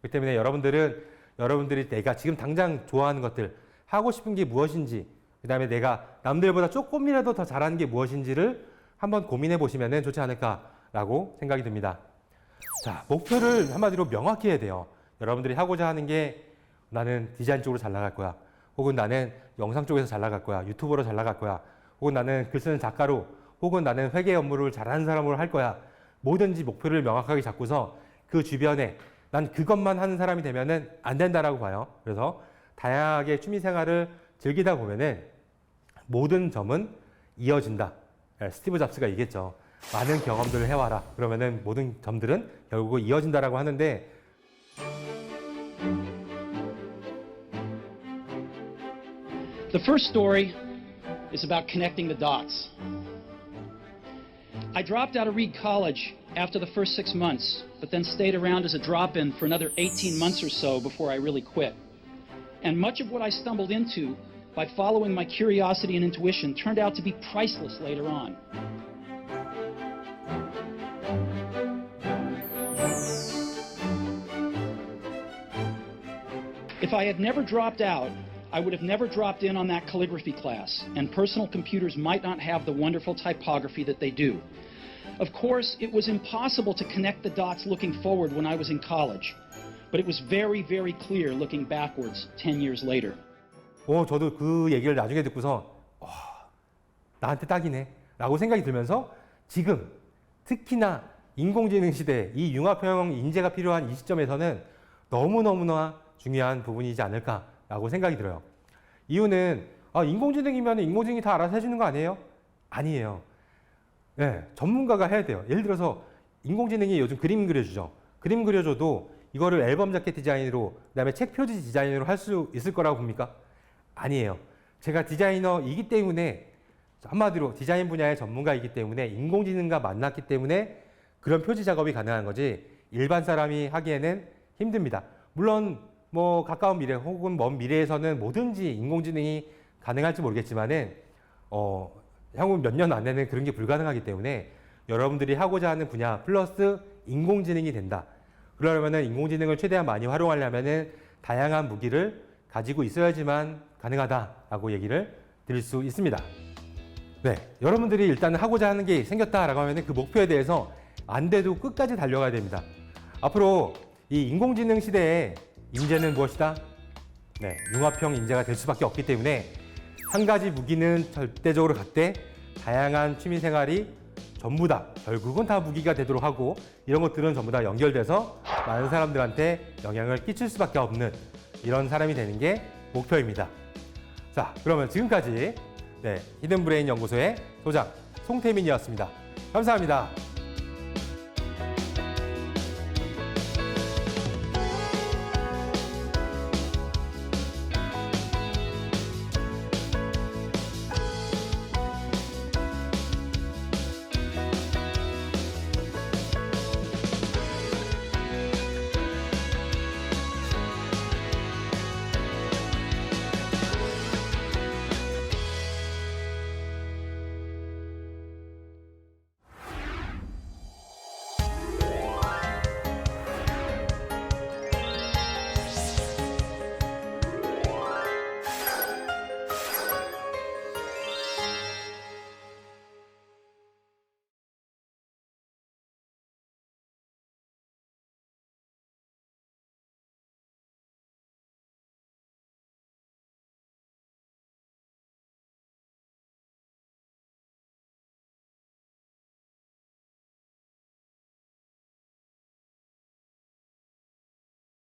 그렇기 때문에 여러분들이 내가 지금 당장 좋아하는 것들, 하고 싶은 게 무엇인지, 그 다음에 내가 남들보다 조금이라도 더 잘하는 게 무엇인지를 한번 고민해 보시면 좋지 않을까라고 생각이 듭니다. 자, 목표를 한마디로 명확히 해야 돼요. 여러분들이 하고자 하는 게 나는 디자인 쪽으로 잘 나갈 거야. 혹은 나는 영상 쪽에서 잘 나갈 거야. 유튜버로 잘 나갈 거야. 혹은 나는 글 쓰는 작가로, 혹은 나는 회계 업무를 잘하는 사람으로 할 거야. 뭐든지 목표를 명확하게 잡고서 그 주변에 난 그것만 하는 사람이 되면은 안 된다라고 봐요. 그래서 다양하게 취미 생활을 즐기다 보면은 모든 점은 이어진다. 스티브 잡스가 얘기했죠. 많은 경험들을 해와라. 그러면은 모든 점들은 결국 이어진다라고 하는데 The first story is about connecting the dots. I dropped out of Reed College after the first 6 months, but then stayed around as a drop-in for another 18 months or so before I really quit. And much of what I stumbled into by following my curiosity and intuition turned out to be priceless later on. If I had never dropped out, I would have never dropped in on that calligraphy class, and personal computers might not have the wonderful typography that they do. Of course, it was impossible to connect the dots looking forward when I was in college, but it was very, very clear looking backwards 10 years later. 저도 그 얘기를 나중에 듣고서 나한테 딱이네 라고 생각이 들면서 지금 특히나 인공지능 시대 이 융합형 인재가 필요한 이 시점에서는 너무너무나 중요한 부분이지 않을까라고 생각이 들어요. 이유는 인공지능이면 인공지능이 다 알아서 해주는 거 아니에요? 아니에요. 전문가가 해야 돼요. 예를 들어서 인공지능이 요즘 그림 그려주죠. 그림 그려줘도 이거를 앨범 자켓 디자인으로 그다음에 책 표지 디자인으로 할 수 있을 거라고 봅니까? 아니에요. 제가 디자이너이기 때문에 한마디로 디자인 분야의 전문가이기 때문에 인공지능과 만났기 때문에 그런 표지 작업이 가능한 거지 일반 사람이 하기에는 힘듭니다. 물론 가까운 미래 혹은 먼 미래에서는 뭐든지 인공지능이 가능할지 모르겠지만은 향후 몇 년 안에는 그런 게 불가능하기 때문에 여러분들이 하고자 하는 분야 플러스 인공지능이 된다. 그러려면은 인공지능을 최대한 많이 활용하려면은 다양한 무기를 가지고 있어야지만 가능하다라고 얘기를 드릴 수 있습니다. 여러분들이 일단 하고자 하는 게 생겼다라고 하면은 그 목표에 대해서 안 돼도 끝까지 달려가야 됩니다. 앞으로 이 인공지능 시대에 인재는 무엇이다? 융합형 인재가 될 수밖에 없기 때문에 한 가지 무기는 절대적으로 갖되 다양한 취미생활이 전부 다 결국은 다 무기가 되도록 하고 이런 것들은 전부 다 연결돼서 많은 사람들한테 영향을 끼칠 수밖에 없는 이런 사람이 되는 게 목표입니다. 자, 그러면 지금까지 히든브레인 연구소의 소장 송태민이었습니다. 감사합니다.